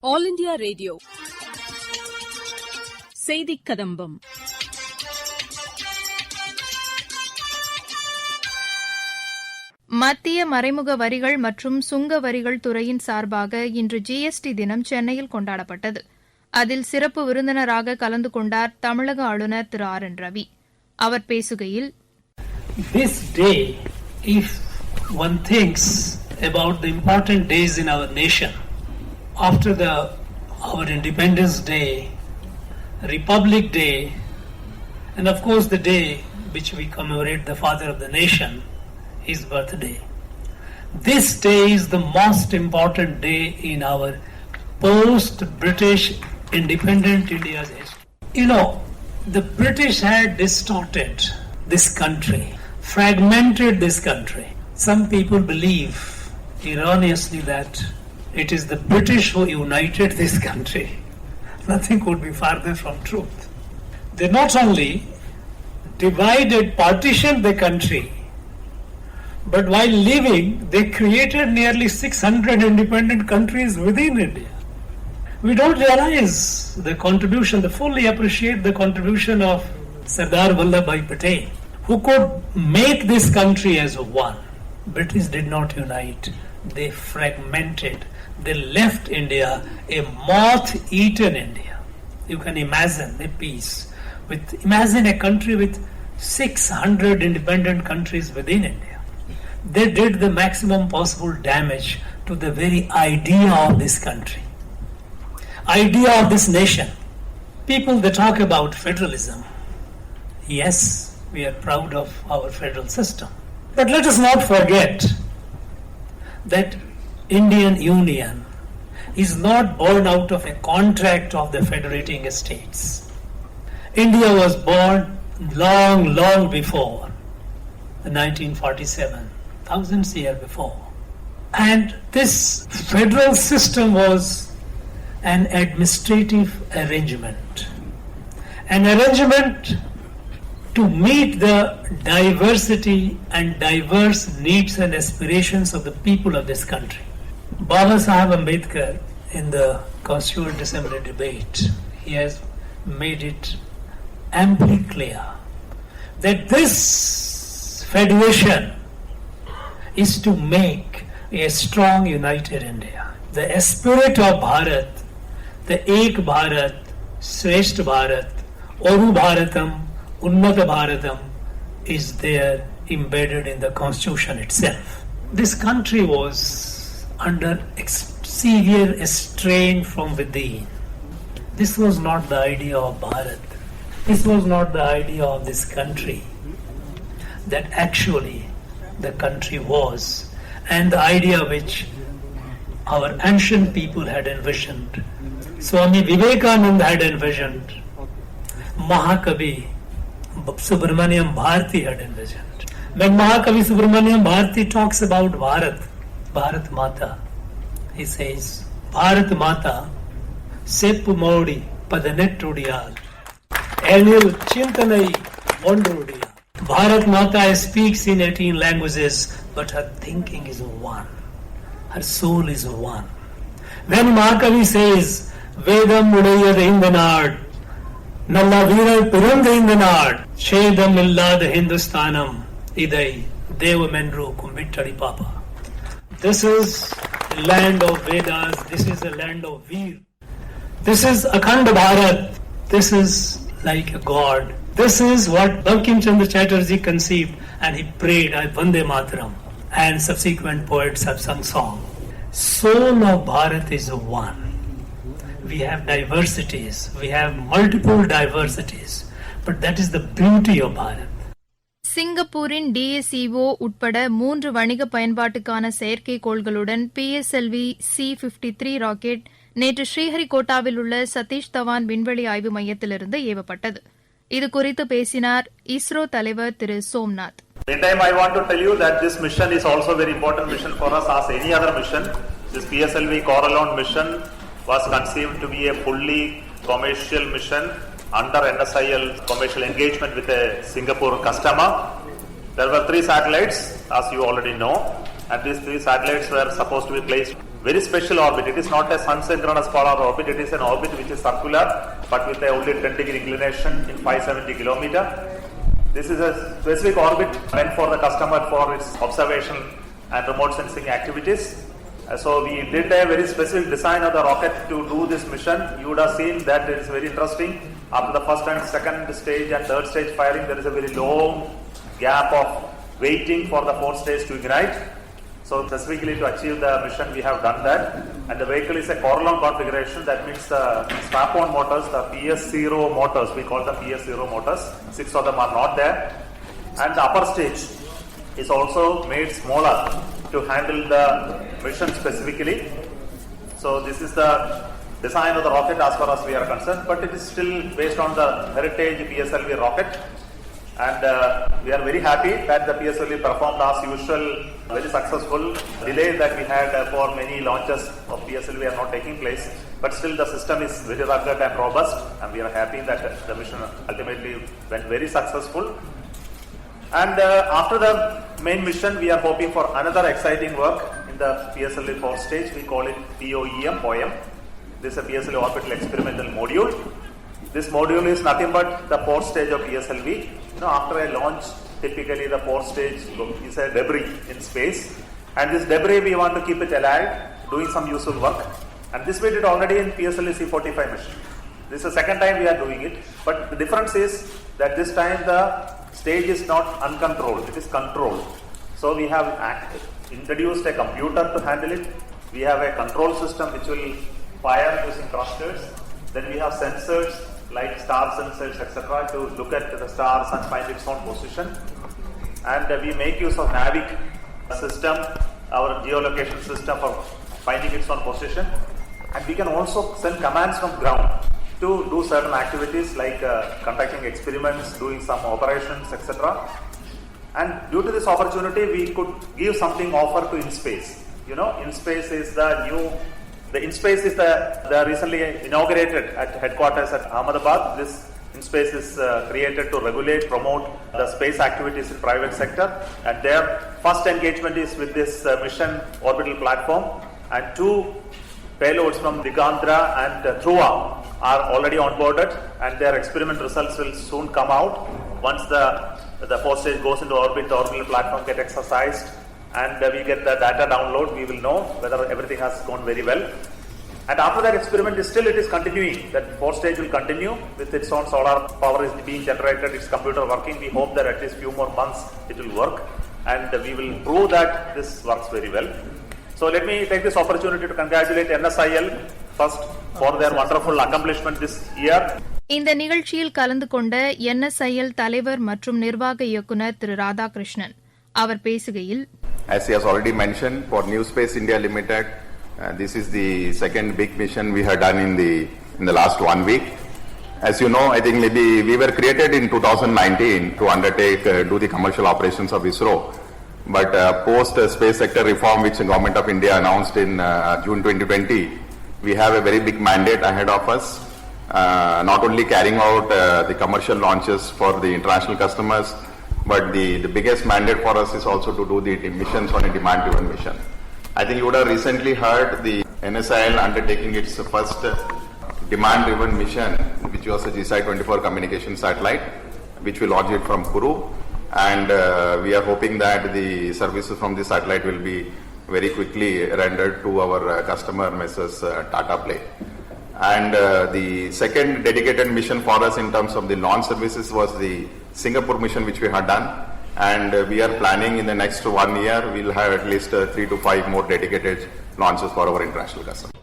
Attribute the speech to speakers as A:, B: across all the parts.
A: All India Radio. Seithikadhambam.
B: மத்திய மறைமுக வரிகள் மற்றும் சுங்க வரிகள் துறையின் சார்பாக இன்று ஜிஎஸ்டி தினம் சென்னையில் கொண்டாடப்பட்டது. அதில் சிறப்பு விருந்தினராக கலந்து கொண்டார் தமிழக ஆளுநர் திரு ஆர். என். ரவி. அவர் பேசுகையில்,
C: This day, if one thinks about the important days in our nation, after our Independence Day, Republic Day, and of course the day which we commemorate the father of the nation, his birthday. This day is the most important day in our post-British independent India's history. You know, the British had distorted this country, fragmented this country. Some people believe erroneously that it is the British who united this country. Nothing could be farther from truth. They not only divided, partitioned the country, but while living, they created nearly 600 independent countries within India. We don't realize the contribution, fully appreciate the contribution of Sardar Vallabhbhai Patel, who could make this country as one. British did not unite. They fragmented. They left India a moth-eaten India. You can imagine a peace. Imagine a country with 600 independent countries within India. They did the maximum possible damage to the very idea of this country, idea of this nation. People, they talk about federalism. Yes, we are proud of our federal system. But let us not forget that Indian Union is not born out of a contract of the federating states. India was born long before the 1947, thousands of years before. And this federal system was an administrative arrangement. An arrangement to meet the diversity and diverse needs and aspirations of the people of this country. Baba Sahib Ambedkar, in the Constituent Assembly debate, he has made it amply clear that this federation is to make a strong, united India. The spirit of Bharat, the Ek Bharat, Shreshth Bharat, Oru Bharatam, Unnata Bharatam is there embedded in the Constitution itself. This country was under severe strain from within. This was not the idea of Bharat. This was not the idea of this country that actually the country was, and the idea which our ancient people had envisioned, Swami Vivekananda had envisioned, Mahakavi Subramaniam Bharati had envisioned. When Mahakavi Subramaniam Bharati talks about Bharat Mata, he says, Bharat Mata, Seppu Maudi, Padanettudial, Anil Chintanai, Mondrudial. Bharat Mata speaks in 18 languages, but her thinking is one. Her soul is one. When Mahakavi says, Vedam Udayad Indanad, Nalla Veeral Piranda Indanad, Shedam Illad Hindustanam, Idai, Deva Mendru Kumbittadi Papa. This is the land of Vedas, this is the land of Veer. This is Akhanda Bharat, this is like a god. This is what Bankim Chandra Chatterjee conceived, and he prayed at Vande Mataram, and subsequent poets have sung song. Soul of Bharat is one. We have diversities, we have multiple diversities, but that is the beauty of Bharat.
B: சிங்கப்பூரின் DSEO உட்பட 3 வணிக பயன்பாட்டுக்கான செயற்கைக்கோள்களுடன் PSLV C-53 rocket நேற்று ஸ்ரீஹரிகோட்டாவில் உள்ள சதீஷ் தவான் விண்வெளி ஆய்வு மையத்திலிருந்து ஏவப்பட்டது. இது குறித்து பேசினார் இஸ்ரோ தலைவர் திரு Somnath.
D: Meantime, I want to tell you that this mission is also a very important mission for us as any other mission. This PSLV Corallon mission was conceived to be a fully commercial mission under NSIL commercial engagement with a Singapore customer. There were 3 satellites, as you already know, and these 3 satellites were supposed to be placed very special orbit. It is not a sun-synchronous polar orbit. It is an orbit which is circular, but with a only 10-degree inclination in 570 kilometer. This is a specific orbit meant for the customer for its observation and remote sensing activities. So we did a very specific design of the rocket to do this mission. You would have seen that it is very interesting. After the first and second stage and third stage firing, there is a very long gap of waiting for the fourth stage to ignite. So specifically to achieve the mission, we have done that. And the vehicle is a Corelon configuration. That means the strap-on motors, the PS0 motors, we call them PS0 motors. 6 of them are not there. And the upper stage is also made smaller to handle the mission specifically. So this is the design of the rocket as far as we are concerned, but it is still based on the heritage PSLV rocket. And we are very happy that the PSLV performed as usual, very successful. Delay that we had for many launches of PSLV are not taking place, but still the system is very rugged and robust, and we are happy that the mission ultimately went very successful. And after the main mission, we are hoping for another exciting work in the PSLV 4th stage. We call it POEM. This is a PSLV orbital experimental module. This module is nothing but the 4th stage of PSLV. After a launch, typically the 4th stage is a debris in space. And this debris, we want to keep it alive, doing some useful work. And this we did already in PSLV C-45 mission. This is the second time we are doing it. But the difference is that this time the stage is not uncontrolled, it is controlled. So we have introduced a computer to handle it. We have a control system which will fire using thrusters. Then we have sensors like star sensors, etc., to look at the stars and find its own position. And we make use of NAVIC system, our geolocation system, for finding its own position. And we can also send commands from ground to do certain activities like conducting experiments, doing some operations, etc. And due to this opportunity, we could give something offer to InSpace. InSpace is the InSpace is the recently inaugurated at headquarters at Ahmedabad. This InSpace is created to regulate, promote the space activities in private sector. And their first engagement is with this mission orbital platform. And 2 payloads from Digandra and Dhruva are already onboarded, and their experiment results will soon come out. Once the 4th stage goes into orbit, the orbital platform gets exercised, and we get the data download. We will know whether everything has gone very well. And after that experiment, it is continuing. That 4th stage will continue with its own solar power is being generated, its computer working. We hope that at least few more months it will work, and we will prove that this works very well. So let me take this opportunity to congratulate NSIL first for their wonderful accomplishment this year.
B: இந்த நிகழ்ச்சியில் கலந்து கொண்ட NSIL தலைவர் மற்றும் நிர்வாக இயக்குநர் திரு ராதாகிருஷ்ணன் அவர் பேசுகையில்,
E: As he has already mentioned, for New Space India Limited, this is the second big mission we have done in the last 1 week. As you know, I think maybe we were created in 2019 to undertake do the commercial operations of ISRO. But post space sector reform, which the Government of India announced in June 2020, we have a very big mandate ahead of us. Not only carrying out the commercial launches for the international customers, but the biggest mandate for us is also to do the missions on a demand-driven mission. I think you would have recently heard the NSIL undertaking its first demand-driven mission, which was a GSI-24 communication satellite, which will launch it from Kourou. And we are hoping that the services from the satellite will be very quickly rendered to our customer, Messrs. Tata Play. And the second dedicated mission for us in terms of the launch services was the Singapore mission, which we had done. And we are planning in the next 1 year, we'll have at least 3 to 5 more dedicated launches for our international customers.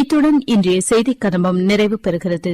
A: இத்துடன் இன்றைய செய்திக் கதம்பம் நிறைவு பெறுகிறது.